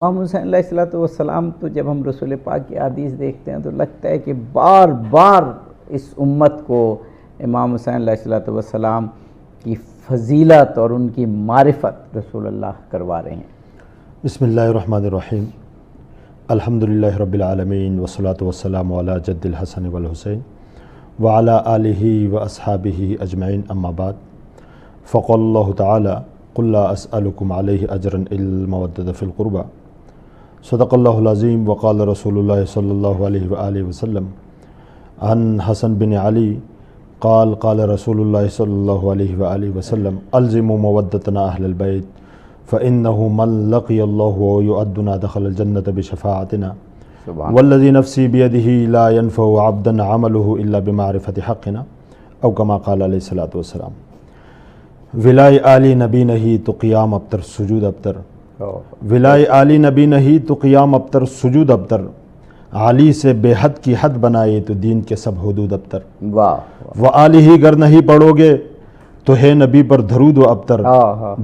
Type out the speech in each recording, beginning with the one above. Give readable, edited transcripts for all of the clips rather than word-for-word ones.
امام حسین علیہ الصلوۃ والسلام تو جب ہم رسول پاک کی حدیث دیکھتے ہیں تو لگتا ہے کہ بار بار اس امت کو امام حسین علیہ الصلوۃ والسلام کی فضیلت اور ان کی معرفت رسول اللہ کروا رہے ہیں۔ بسم اللہ الرحمن الرحیم، الحمدللہ رب العالمین والصلاة والسلام علی جد الحسن والحسین وعلی آلہ واصحابہ اجمعین، اما بعد، فقال اللہ تعالی قل لا اسألکم علیہ اجرا الا المودۃ فی القربى، صدق اللہ العظیم۔ وقال رسول اللہ صلی اللہ علیہ وآلہ وسلم عن حسن بن علی قال قال رسول اللہ صلی اللہ علیہ وآلہ وسلم الزموا مودتنا اہل البیت فإنه من لقي الله ويؤدنا دخل الجنة بشفاعتنا والذي نفسي بيده لا ينفع عبدا عمله إلا بمعرفة حقنا او كما قال علیہ الصلوۃ والسلام۔ ولائے علی نبی نہیں تو قیام ابتر سجود ابتر، ولائے علی نبی نہیں تو قیام ابتر سجود ابتر، علی سے بے حد کی حد بنائے تو دین کے سب حدود ابتر، و علی ہی گر نہیں پڑھو گے تو ہے نبی پر درود و ابتر،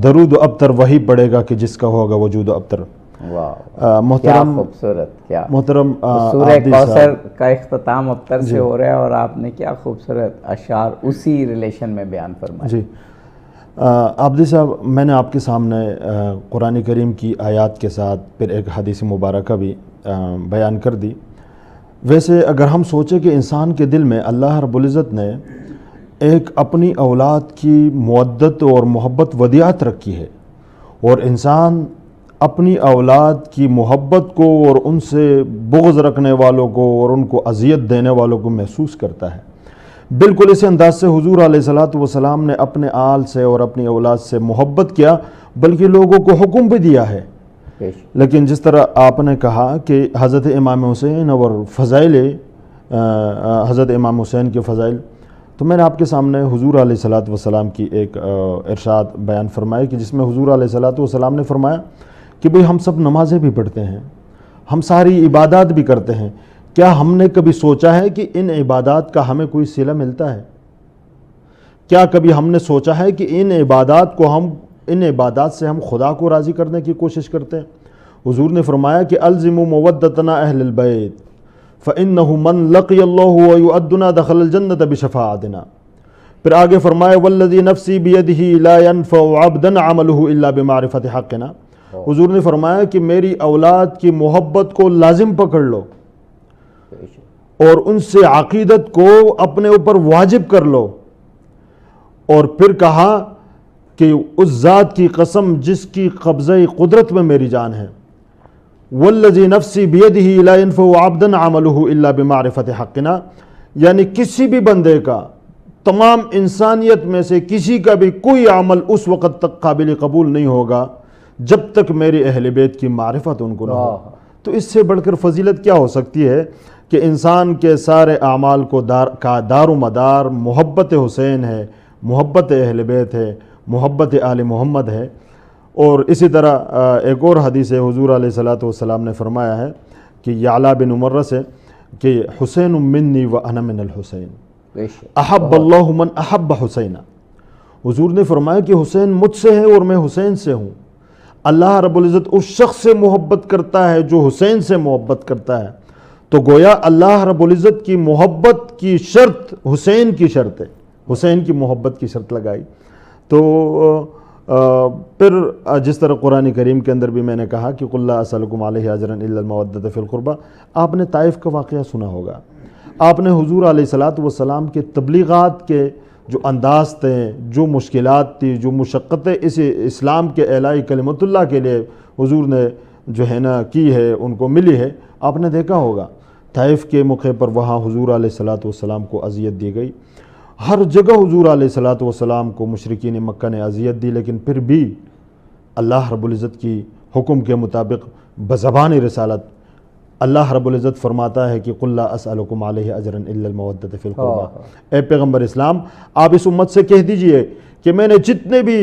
درود و ابتر وہی پڑھے گا کہ جس کا ہوگا وجود و ابتر۔ محترم خوبصورت، کیا محترم سورہ کوثر کا اختتام ابتر سے ہو رہا ہے اور آپ نے کیا خوبصورت اشعار اسی ریلیشن میں بیان فرمائے۔ جی عابدی صاحب، میں نے آپ کے سامنے قرآن کریم کی آیات کے ساتھ پھر ایک حدیث مبارکہ بھی بیان کر دی۔ ویسے اگر ہم سوچیں کہ انسان کے دل میں اللہ رب العزت نے ایک اپنی اولاد کی مودت اور محبت ودیعت رکھی ہے، اور انسان اپنی اولاد کی محبت کو اور ان سے بغض رکھنے والوں کو اور ان کو اذیت دینے والوں کو محسوس کرتا ہے۔ بالکل اسی انداز سے حضور علیہ الصلوۃ والسلام نے اپنے آل سے اور اپنی اولاد سے محبت کیا، بلکہ لوگوں کو حکم بھی دیا ہے۔ لیکن جس طرح آپ نے کہا کہ حضرت امام حسین اور فضائل حضرت امام حسین کے فضائل، تو میں نے آپ کے سامنے حضور علیہ الصلوۃ والسلام کی ایک ارشاد بیان فرمائی کہ جس میں حضور علیہ الصلوۃ والسلام نے فرمایا کہ بھئی ہم سب نمازیں بھی پڑھتے ہیں، ہم ساری عبادات بھی کرتے ہیں، کیا ہم نے کبھی سوچا ہے کہ ان عبادات کا ہمیں کوئی صلہ ملتا ہے؟ کیا کبھی ہم نے سوچا ہے کہ ان عبادات سے ہم خدا کو راضی کرنے کی کوشش کرتے ہیں؟ حضور نے فرمایا کہ الزموا مودتنا اہل البیت فإنه من لقی اللہ ویؤدنا دخل الجنة بشفاعتنا۔ پھر آگے فرمایا والذی نفسی بیدہ لا ينفع عبدا عمله الا بمعرفت حقنا۔ حضور نے فرمایا کہ میری اولاد کی محبت کو لازم پکڑ لو اور ان سے عقیدت کو اپنے اوپر واجب کر لو، اور پھر کہا کہ اس ذات کی قسم جس کی قبضہ قدرت میں میری جان ہے، والذی نفسی بیدہ لا ينفع عبدا عمله الا بمعرفت حقنا، یعنی کسی بھی بندے کا، تمام انسانیت میں سے کسی کا بھی کوئی عمل اس وقت تک قابل قبول نہیں ہوگا جب تک میرے اہل بیت کی معرفت ان کو نہ ہو۔ تو اس سے بڑھ کر فضیلت کیا ہو سکتی ہے کہ انسان کے سارے اعمال کو دار و مدار محبت حسین ہے، محبت اہل بیت ہے، محبت آل محمد ہے۔ اور اسی طرح ایک اور حدیث حضور علیہ الصلوۃ والسلام نے فرمایا ہے کہ یعلا بن عمرہ سے کہ حسین منی و انا من الحسین، احب اللہ من احب حسینہ۔ حضور نے فرمایا کہ حسین مجھ سے ہے اور میں حسین سے ہوں۔ اللہ رب العزت اس شخص سے محبت کرتا ہے جو حسین سے محبت کرتا ہے، تو گویا اللہ رب العزت کی محبت کی شرط حسین کی شرط ہے، حسین کی محبت کی شرط لگائی۔ تو پھر جس طرح قرآن کریم کے اندر بھی میں نے کہا کہ قل لا اسألکم علیہ اجرا الا المودۃ فی القربى، آپ نے طائف کا واقعہ سنا ہوگا، آپ نے حضور علیہ الصلوۃ والسلام کے تبلیغات کے جو انداز تھے، جو مشکلات تھی، جو مشقتیں اس اسلام کے اعلاء کلمت اللہ کے لیے حضور نے جو ہے نا کی ہے، ان کو ملی ہے، آپ نے دیکھا ہوگا۔ طائف کے موقع پر وہاں حضور علیہ الصلوۃ والسلام کو اذیت دی گئی، ہر جگہ حضور علیہ الصلوۃ والسلام کو مشرکین مکہ نے اذیت دی، لیکن پھر بھی اللہ رب العزت کی حکم کے مطابق بزبان رسالت اللہ رب العزت فرماتا ہے کہ قل لا اسألکم علیہ اجرا الا المودۃ فی القربى، اے پیغمبر اسلام آپ اس امت سے کہہ دیجئے کہ میں نے جتنے بھی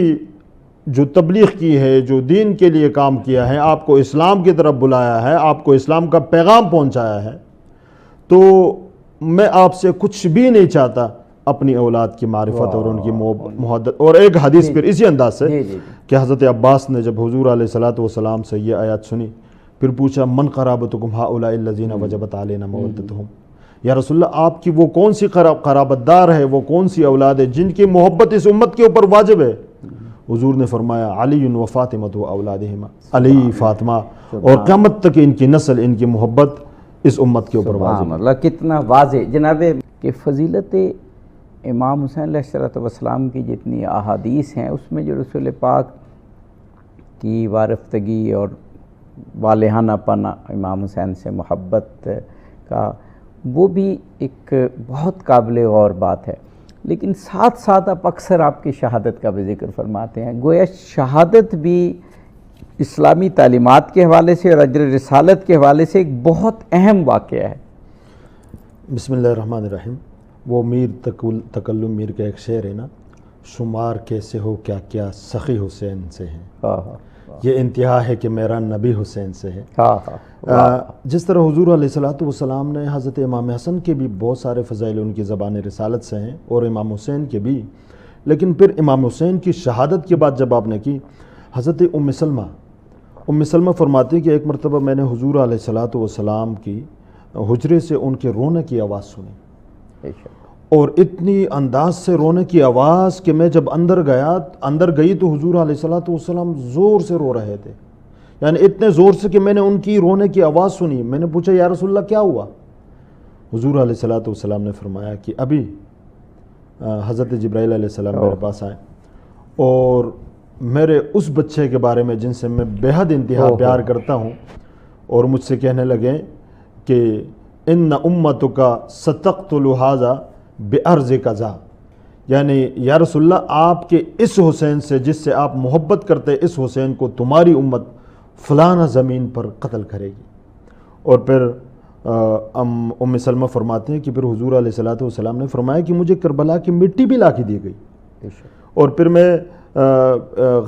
جو تبلیغ کی ہے، جو دین کے لیے کام کیا ہے، آپ کو اسلام کی طرف بلایا ہے، آپ کو اسلام کا پیغام پہنچایا ہے، تو میں آپ سے کچھ بھی نہیں چاہتا اپنی اولاد کی معرفت اور ان کی محبت۔ اور ایک حدیث پھر اسی انداز سے کہ حضرت عباس نے جب حضور علیہ الصلوۃ والسلام سے یہ آیات سنی پھر پوچھا من قرابتکم ہؤلاء الذین وجبت علینا مودتہم، یا رسول اللہ آپ کی وہ کون سی قرابت دار ہے، وہ کون سی اولاد ہے جن کی محبت اس امت کے اوپر واجب ہے؟ حضور نے فرمایا علی و فاطمۃ و اولادہما، علی، فاطمہ اور قیامت تک ان کی نسل، ان کی محبت اس امت کے اوپر واجب ہے۔ اللہ کتنا واضح جناب کہ فضیلت امام حسین علیہ السلام کی جتنی احادیث ہیں اس میں جو رسول پاک کی وارفتگی اور والہانہ پن امام حسین سے محبت کا، وہ بھی ایک بہت قابل غور بات ہے، لیکن ساتھ ساتھ آپ اکثر آپ کی شہادت کا بھی ذکر فرماتے ہیں، گویا شہادت بھی اسلامی تعلیمات کے حوالے سے اور اجر رسالت کے حوالے سے ایک بہت اہم واقعہ ہے۔ بسم اللہ الرحمن الرحیم۔ وہ میر تکلم میر کا ایک شعر ہے نا، شمار کیسے ہو کیا کیا سخی حسین سے ہیں، یہ انتہا ہے کہ میرا نبی حسین سے ہے۔ جس طرح حضور علیہ السلام نے حضرت امام حسن کے بھی بہت سارے فضائل ان کی زبان رسالت سے ہیں اور امام حسین کے بھی، لیکن پھر امام حسین کی شہادت کے بعد جب آپ نے کی، حضرت ام سلمہ فرماتی ہیں کہ ایک مرتبہ میں نے حضور علیہ السلام کی حجرے سے ان کے رونے کی آواز سنی، اور اتنی انداز سے رونے کی آواز کہ میں جب اندر گئی تو حضور علیہ السلام زور سے رو رہے تھے، یعنی اتنے زور سے کہ میں نے ان کی رونے کی آواز سنی۔ میں نے پوچھا یا رسول اللہ کیا ہوا؟ حضور علیہ السلام نے فرمایا کہ ابھی حضرت جبرائیل علیہ السلام میرے پاس آئے اور میرے اس بچے کے بارے میں جن سے میں بے حد انتہا پیار کرتا ہوں، اور مجھ سے کہنے لگے کہ ان امتک ستقتل ھذا بأرض کذا، یعنی یا رسول اللہ آپ کے اس حسین سے جس سے آپ محبت کرتے اس حسین کو تمہاری امت فلانا زمین پر قتل کرے گی۔ اور پھر ام سلمہ فرماتے ہیں کہ پھر حضور علیہ السلام نے فرمایا کہ مجھے کربلا کی مٹی بھی لا کے دی گئی، اور پھر میں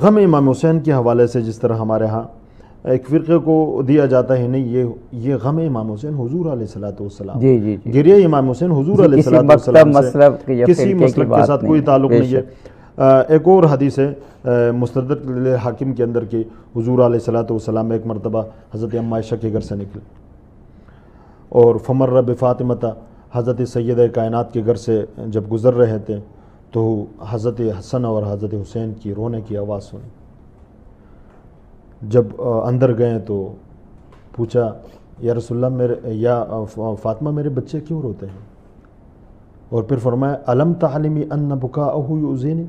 غم امام حسین کے حوالے سے، جس طرح ہمارے ہاں ایک فرقے کو دیا جاتا ہے نہیں یہ غم امام حسین حضور علیہ السلام، گریہ امام حسین حضور علیہ السلام سے کسی مسلک کے ساتھ کوئی تعلق نہیں ہے۔ ایک اور حدیث ہے مستدرک حاکم کے اندر کہ حضور علیہ السلام ایک مرتبہ حضرت ام عائشہ کے گھر سے نکلے اور فمر بفاطمہ، حضرت سیدہ کائنات کے گھر سے جب گزر رہے تھے تو حضرت حسن اور حضرت حسین کی رونے کی آواز سنی۔ جب اندر گئے تو پوچھا یا رسول اللہ فاطمہ میرے بچے کیوں روتے ہیں؟ اور پھر فرمایا الم تعلمی ان بکاءہ یؤذینی،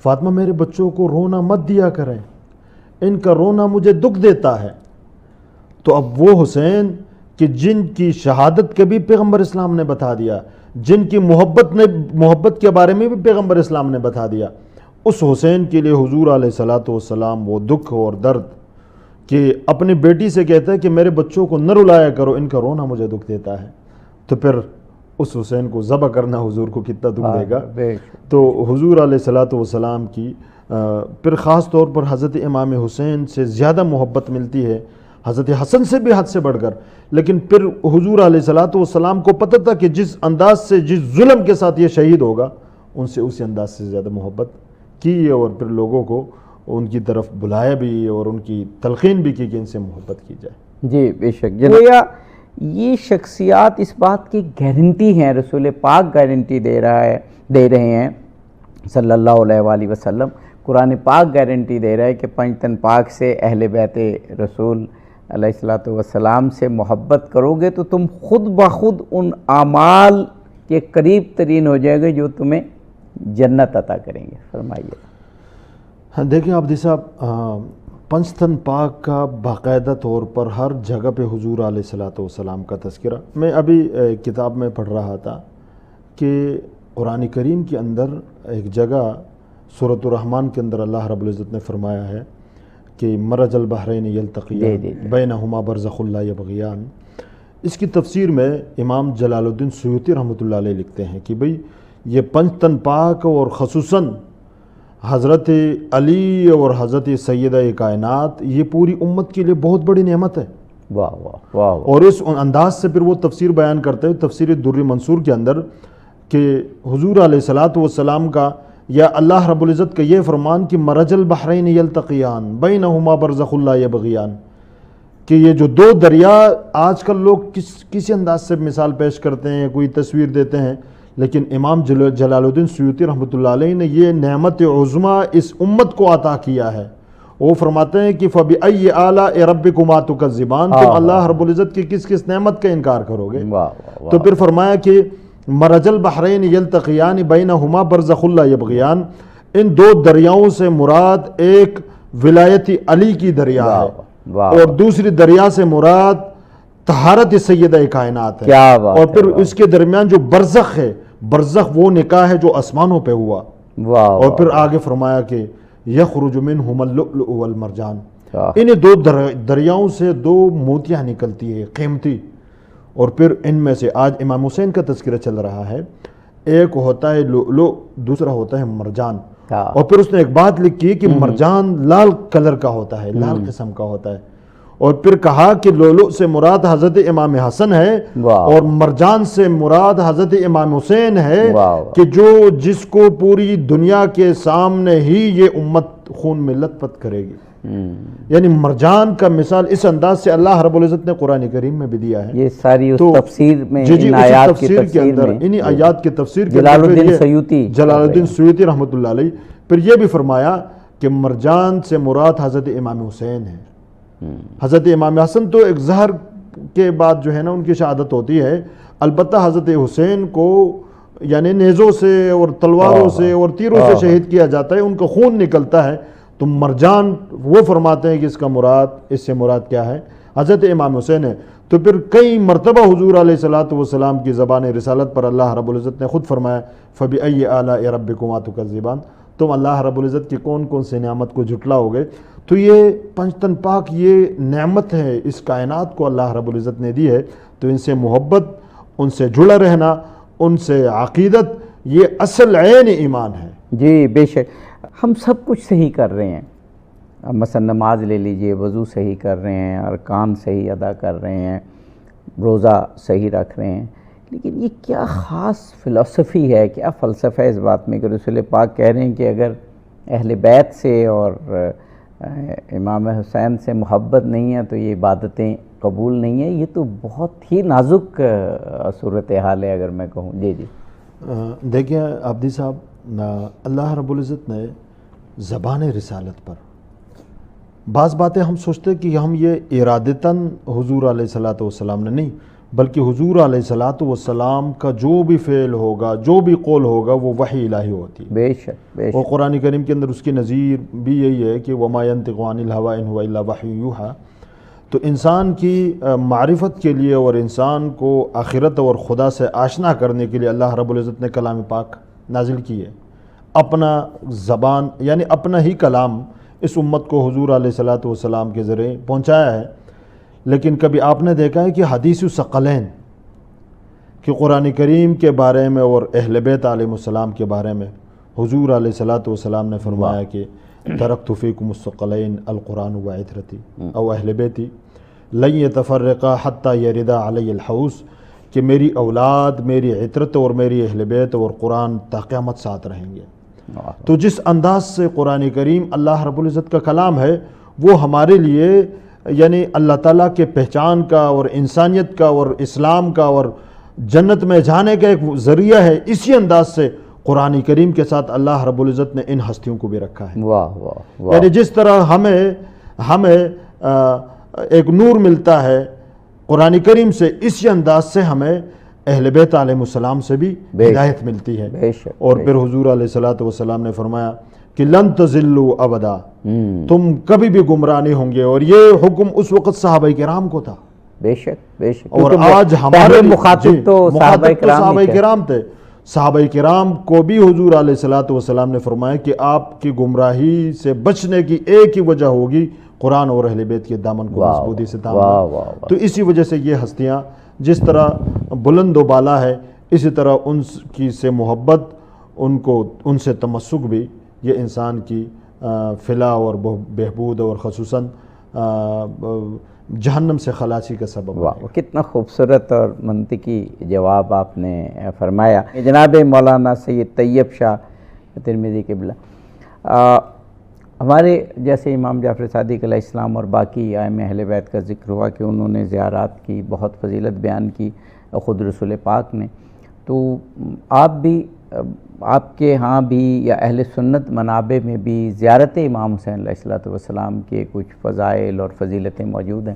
فاطمہ میرے بچوں کو رونا مت دیا کریں، ان کا رونا مجھے دکھ دیتا ہے۔ تو اب وہ حسین کہ جن کی شہادت کے بھی پیغمبر اسلام نے بتا دیا، جن کی محبت کے بارے میں بھی پیغمبر اسلام نے بتا دیا، اس حسین کے لیے حضور علیہ السلام وہ دکھ اور درد کہ اپنی بیٹی سے کہتا ہے کہ میرے بچوں کو نہ رلایا کرو، ان کا رونا مجھے دکھ دیتا ہے، تو پھر اس حسین کو ذبح کرنا حضور کو کتنا دکھ دے گا۔ تو حضور علیہ السلام کی پھر خاص طور پر حضرت امام حسین سے زیادہ محبت ملتی ہے، حضرت حسن سے بھی حد سے بڑھ کر، لیکن پھر حضور علیہ السلام کو پتہ تھا کہ جس انداز سے جس ظلم کے ساتھ یہ شہید ہوگا ان سے اسی انداز سے زیادہ محبت کی، اور پھر لوگوں کو ان کی طرف بلایا بھی اور ان کی تلقین بھی کی کہ ان سے محبت کی جائے۔ جی بے شک گویا یہ شخصیات اس بات کی گارنٹی ہیں، رسول پاک گارنٹی دے رہے ہیں صلی اللہ علیہ وآلہ وسلم، قرآن پاک گارنٹی دے رہا ہے کہ پنج تن پاک سے اہل بیت رسول علیہ السلام سے محبت کرو گے تو تم خود بخود ان اعمال کے قریب ترین ہو جائے گے جو تمہیں جنت عطا کریں گے۔ فرمائیے۔ دیکھیں عابدی صاحب، پنجتن پاک کا باقاعدہ طور پر ہر جگہ پہ حضور علیہ السلام کا تذکرہ، میں ابھی کتاب میں پڑھ رہا تھا کہ قرآن کریم کے اندر ایک جگہ سورۃ الرحمن کے اندر اللہ رب العزت نے فرمایا ہے کہ مرج البحرین یلتقیان بینہما برزخ لا یبغیان۔ اس کی تفسیر میں امام جلال الدین سیوطی رحمۃ اللہ علیہ لکھتے ہیں کہ بھئی یہ پنجتن پاک اور خصوصاً حضرت علی اور حضرت سیدہ کائنات یہ پوری امت کے لیے بہت بڑی نعمت ہے۔ واہ واہ واہ۔ اور اس انداز سے پھر وہ تفسیر بیان کرتے ہیں تفسیر در منصور کے اندر کہ حضور علیہ السلام کا یا اللہ رب العزت کا یہ فرمان کہ مرج البحرین یلتقیان بینہما برزخ لا یبغیان، کہ یہ جو دو دریا آج کل لوگ کسی انداز سے مثال پیش کرتے ہیں، کوئی تصویر دیتے ہیں، لیکن امام جلال الدین سیوطی رحمۃ اللہ علیہ نے یہ نعمت عظمیٰ اس امت کو عطا کیا ہے۔ وہ فرماتے ہیں کہ فَبِأَيِّ آلَاءِ رَبِّكُمَا تُكَذِّبَانِ، تم اللہ رب العزت کی کس کس نعمت کا انکار کرو گے؟ تو پھر فرمایا کہ مرج البحرین یلتقیان بینہما برزخ لا یبغیان، ان دو دریاؤں سے مراد ایک ولایت علی کی دریا ہے اور دوسری دریا سے مراد طہارت سیدہ کائنات ہے، اور پھر اس کے درمیان جو برزخ ہے، برزخ وہ نکاح ہے جو آسمانوں پہ ہوا، اور پھر آگے فرمایا کہ یخرج منہما اللؤلؤ والمرجان، انہیں دو دریاؤں سے دو موتیاں نکلتی ہے قیمتی، اور پھر ان میں سے آج امام حسین کا تذکرہ چل رہا ہے، ایک ہوتا ہے لؤلؤ، دوسرا ہوتا ہے مرجان، اور پھر اس نے ایک بات لکھی کہ مرجان لال کلر کا ہوتا ہے، لال قسم کا ہوتا ہے، اور پھر کہا کہ لؤلؤ سے مراد حضرت امام حسن ہے اور مرجان سے مراد حضرت امام حسین ہے، کہ جس کو پوری دنیا کے سامنے ہی یہ امت خون میں لت پت کرے گی۔ یعنی مرجان کا مثال اس انداز سے اللہ رب العزت نے قرآن کریم میں بھی دیا ہے۔ یہ ساری اس تفسیر میں، جی ان آیات کی تفسیر کے اندر، انہی آیات کی تفسیر کے جلال اندر الدین سیوطی رحمۃ اللہ علیہ پھر یہ بھی فرمایا کہ مرجان سے مراد حضرت امام حسین ہے۔ حضرت امام حسن تو ایک ظہر کے بعد جو ہے نا ان کی شہادت ہوتی ہے، البتہ حضرت حسین کو یعنی نیزوں سے اور تلواروں سے اور تیروں سے شہید کیا جاتا ہے، ان کا خون نکلتا ہے، تو مرجان وہ فرماتے ہیں کہ اس سے مراد کیا ہے؟ حضرت امام حسین ہے۔ تو پھر کئی مرتبہ حضور علیہ الصلوۃ کی زبان رسالت پر اللہ رب العزت نے خود فرمایا فَبِأَيِّ آلَاءِ رَبِّكُمَا تُكَذِّبَانِ، تم اللہ رب العزت کی کون کون سے نعمت کو جھٹلاؤ گے؟ تو یہ پنجتن پاک یہ نعمت ہے، اس کائنات کو اللہ رب العزت نے دی ہے، تو ان سے محبت، ان سے جڑا رہنا، ان سے عقیدت، یہ اصل عین ایمان ہے۔ جی بے شک، ہم سب کچھ صحیح کر رہے ہیں، اب مثلا نماز لے لیجئے، وضو صحیح کر رہے ہیں، ارکان صحیح ادا کر رہے ہیں، روزہ صحیح رکھ رہے ہیں، لیکن یہ کیا خاص فلسفی ہے، کیا فلسفہ ہے اس بات میں کہ رسول پاک کہہ رہے ہیں کہ اگر اہل بیت سے اور امام حسین سے محبت نہیں ہے تو یہ عبادتیں قبول نہیں ہیں؟ یہ تو بہت ہی نازک صورتحال ہے اگر میں کہوں۔ جی جی دیکھیں عابدی صاحب، اللہ رب العزت نے زبان رسالت پر بعض باتیں ہم سوچتے ہیں کہ ہم یہ ارادتاً حضور علیہ السلام نے نہیں، بلکہ حضور علیہ السلام کا جو بھی فعل ہوگا، جو بھی قول ہوگا، وہ وحی الہی ہوتی ہے۔ بے شک بے شک، اور قرآن کریم کے اندر اس کی نظیر بھی یہی ہے کہ وَمَا يَنطِقُ عَنِ الْهَوَىٰ إِنْ هُوَ إِلَّا وَحْيٌ يُوحَىٰ۔ تو انسان کی معرفت کے لیے اور انسان کو آخرت اور خدا سے آشنا کرنے کے لیے اللہ رب العزت نے کلام پاک نازل کی ہے، اپنا زبان یعنی اپنا ہی کلام اس امت کو حضور علیہ السلام کے ذریعے پہنچایا ہے۔ لیکن کبھی آپ نے دیکھا ہے کہ حدیث ثقلین کہ قرآن کریم کے بارے میں اور اہل بیت علیہ السلام کے بارے میں حضور علیہ السلام نے فرمایا کہ ترکت فیکم الثقلین القرآن و عترتی او اہل بیتی لن یتفرقا حتی یردا علی الحوض، کہ میری اولاد، میری عترت اور میری اہل بیت اور قرآن تا قیامت ساتھ رہیں گے۔ تو جس انداز سے قرآن کریم اللہ رب العزت کا کلام ہے، وہ ہمارے لیے یعنی اللہ تعالیٰ کے پہچان کا اور انسانیت کا اور اسلام کا اور جنت میں جانے کا ایک ذریعہ ہے۔ اسی انداز سے قرآن کریم کے ساتھ اللہ رب العزت نے ان ہستیوں کو بھی رکھا ہے۔ واہ واہ واہ، یعنی جس طرح ہمیں ایک نور ملتا ہے قرآن کریم سے، اسی انداز سے ہمیں اہل بیت علیہ السلام سے بھی ہدایت ملتی ہے۔ اور پھر حضور علیہ السلام نے فرمایا کہ لن تضلوا ابدا، تم کبھی بھی گمراہ نہیں ہوں گے، اور یہ حکم اس وقت صحابہ کرام کو تھا۔ بے شک بے شک، اور آج ہمارے مخاطب تو صحابہ کرام تھے۔ صحابہ کرام کو بھی حضور علیہ السلام نے فرمایا کہ آپ کی گمراہی سے بچنے کی ایک ہی وجہ ہوگی قرآن اور اہل بیت کے دامن کو مضبوطی سے تھامنا۔ تو اسی وجہ سے یہ ہستیاں جس طرح بلند و بالا ہے، اسی طرح ان کی سے محبت، ان سے تمسک بھی یہ انسان کی فلاح اور بہبود اور خصوصاً جہنم سے خلاصی کا سبب ہے۔ کتنا خوبصورت اور منطقی جواب آپ نے فرمایا جناب مولانا سید طیب شاہ ترمذی قبلہ۔ ہمارے جیسے امام جعفر صادق علیہ السلام اور باقی ائمہ اہل بیت کا ذکر ہوا کہ انہوں نے زیارات کی بہت فضیلت بیان کی، خود رسول پاک نے، تو آپ بھی، آپ کے ہاں بھی یا اہل سنت منابع میں بھی زیارت امام حسین علیہ السلام کے کچھ فضائل اور فضیلتیں موجود ہیں؟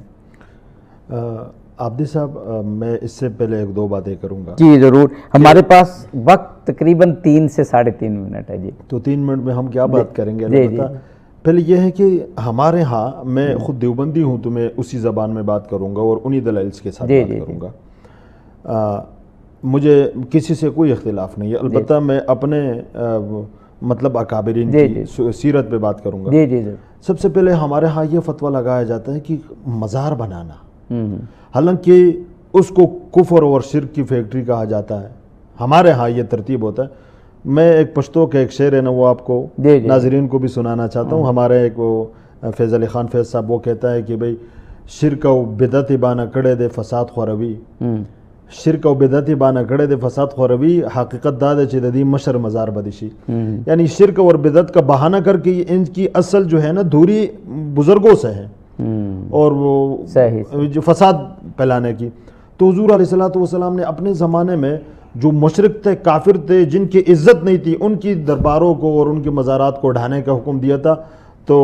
عابدی صاحب، میں اس سے پہلے ایک دو باتیں کروں گا۔ جی ضرور، ہمارے پاس وقت تقریباً 3 سے 3.5 منٹ ہے۔ جی تو 3 منٹ میں ہم کیا بات کریں گے؟ جی البتہ پہلے یہ ہے کہ ہمارے ہاں، میں خود دیوبندی ہوں تو میں اسی زبان میں بات کروں گا اور انہی دلائل کے ساتھ بات کروں گا۔ مجھے کسی سے کوئی اختلاف نہیں ہے، البتہ میں اپنے مطلب اکابرین کی سیرت پہ بات کروں گا۔ جی جی جی۔ سب سے پہلے ہمارے ہاں یہ فتویٰ لگایا جاتا ہے کہ مزار بنانا، حالانکہ اس کو کفر اور شرک کی فیکٹری کہا جاتا ہے، ہمارے ہاں یہ ترتیب ہوتا ہے۔ میں ایک پشتو کا ایک شعر ہے نا، وہ آپ کو ناظرین کو بھی سنانا چاہتا ہوں۔ ہمارے ایک وہ فیض علی خان فیض صاحب وہ کہتا ہے کہ بھئی شرک و بدعت بانا کڑے دے فساد خوروی، شرک و بدعت بانا کڑے دے فساد خوروی، حقیقت داد چدی مشر مزار بدشی۔ یعنی شرک اور بدعت کا بہانہ کر کے ان کی اصل جو ہے نا دوری بزرگوں سے ہے اور وہ جو فساد پھیلانے کی۔ تو حضور علیہ السلام نے اپنے زمانے میں جو مشرک تھے، کافر تھے، جن کی عزت نہیں تھی، ان کی درباروں کو اور ان کے مزارات کو ڈھانے کا حکم دیا تھا۔ تو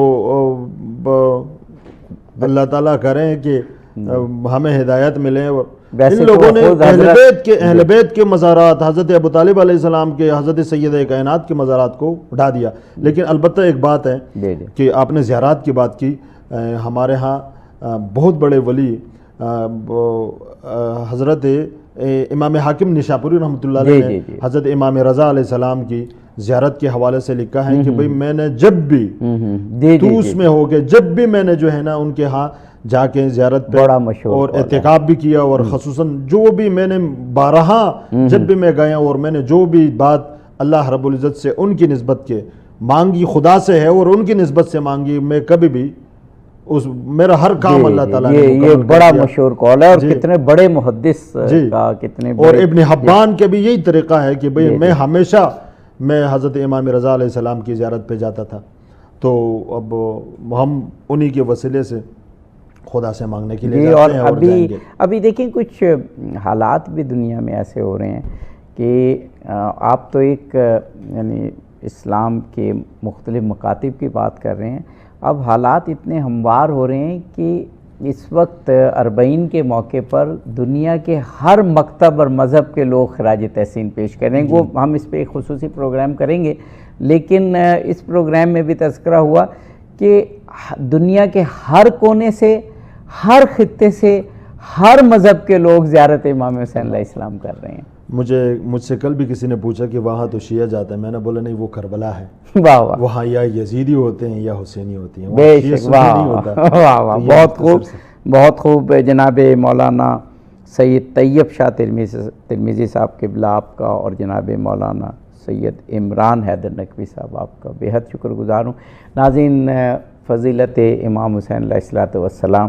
اللہ تعالیٰ کریں کہ ہمیں ہدایت ملے۔ اور ان لوگوں نے اہل بیت کے مزارات، حضرت ابو طالب علیہ السلام کے، حضرت سید کائنات کے مزارات کو ڈھا دیا۔ لیکن البتہ ایک بات ہے کہ آپ نے زیارات کی بات کی، ہمارے ہاں بہت بڑے ولی حضرت امام حاکم نشاپوری رحمۃ اللہ علیہ نے حضرت امام رضا علیہ السلام کی زیارت کے حوالے سے لکھا ہے کہ بھئی میں نے جب بھی توس میں ہو کے، جب بھی میں نے جو ہے نا ان کے ہاں جا کے زیارت پہ اور اعتکاف بھی کیا، اور خصوصاً جو بھی میں نے بارہا جب بھی میں گیا اور میں نے جو بھی بات اللہ رب العزت سے ان کی نسبت کے مانگی، خدا سے ہے اور ان کی نسبت سے مانگی، میں کبھی بھی میرا ہر کام اللہ تعالیٰ نے یہ بڑا مشہور قول ہے، اور کتنے بڑے محدث کا، کتنے اور ابن حبان کے بھی یہی طریقہ ہے کہ بھئی میں ہمیشہ میں حضرت امام رضا علیہ السلام کی زیارت پہ جاتا تھا۔ تو اب ہم انہی کے وسیلے سے خدا سے مانگنے کے لیے جاتے ہیں اور جائیں گے۔ ابھی دیکھیں کچھ حالات بھی دنیا میں ایسے ہو رہے ہیں کہ آپ تو ایک یعنی اسلام کے مختلف مکاتب کی بات کر رہے ہیں، اب حالات اتنے ہموار ہو رہے ہیں کہ اس وقت 40 کے موقع پر دنیا کے ہر مکتب اور مذہب کے لوگ خراج تحسین پیش کریں گے۔ وہ ہم اس پہ ایک خصوصی پروگرام کریں گے، لیکن اس پروگرام میں بھی تذکرہ ہوا کہ دنیا کے ہر کونے سے، ہر خطے سے، ہر مذہب کے لوگ زیارت امام حسین علیہ السلام کر رہے ہیں۔ مجھ سے کل بھی کسی نے پوچھا کہ وہاں تو شیعہ جاتا ہے، میں نے بولا نہیں، وہ کربلا ہے، وہاں یا یزیدی ہوتے ہیں یا حسینی ہوتی ہیں، بے شک۔ واہ واہ، بہت خوب، بہت خوب۔ جناب مولانا سید طیب شاہ ترمذی صاحب قبلہ آپ کا، اور جناب مولانا سید عمران حیدر نقوی صاحب آپ کا بےحد شکر گزار ہوں۔ ناظرین، فضیلت امام حسین علیہ السلام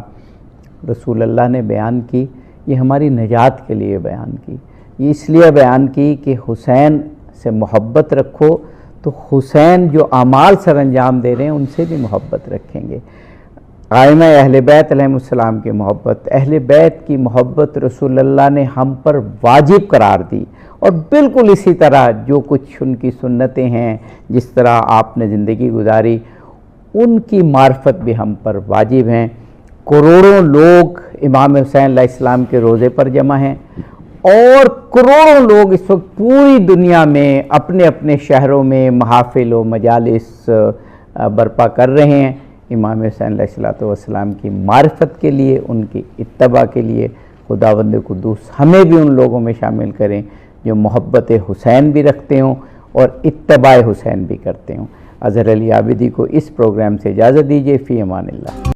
رسول اللہ نے بیان کی، یہ ہماری نجات کے لیے بیان کی، یہ اس لیے بیان کی کہ حسین سے محبت رکھو تو حسین جو اعمال سر انجام دے رہے ہیں ان سے بھی محبت رکھیں گے۔ ائمہ اہل بیت علیہ السلام کی محبت، اہل بیت کی محبت رسول اللہ نے ہم پر واجب قرار دی، اور بالکل اسی طرح جو کچھ ان کی سنتیں ہیں، جس طرح آپ نے زندگی گزاری، ان کی معرفت بھی ہم پر واجب ہیں۔ کروڑوں لوگ امام حسین علیہ السلام کے روضے پر جمع ہیں، اور کروڑوں لوگ اس وقت پوری دنیا میں اپنے اپنے شہروں میں محافل و مجالس برپا کر رہے ہیں امام حسین علیہ السلام کی معرفت کے لیے، ان کی اتباع کے لیے۔ خداوند قدوس ہمیں بھی ان لوگوں میں شامل کریں جو محبت حسین بھی رکھتے ہوں اور اتباع حسین بھی کرتے ہوں۔ اظہر علی عابدی کو اس پروگرام سے اجازت دیجیے، فی امان اللہ۔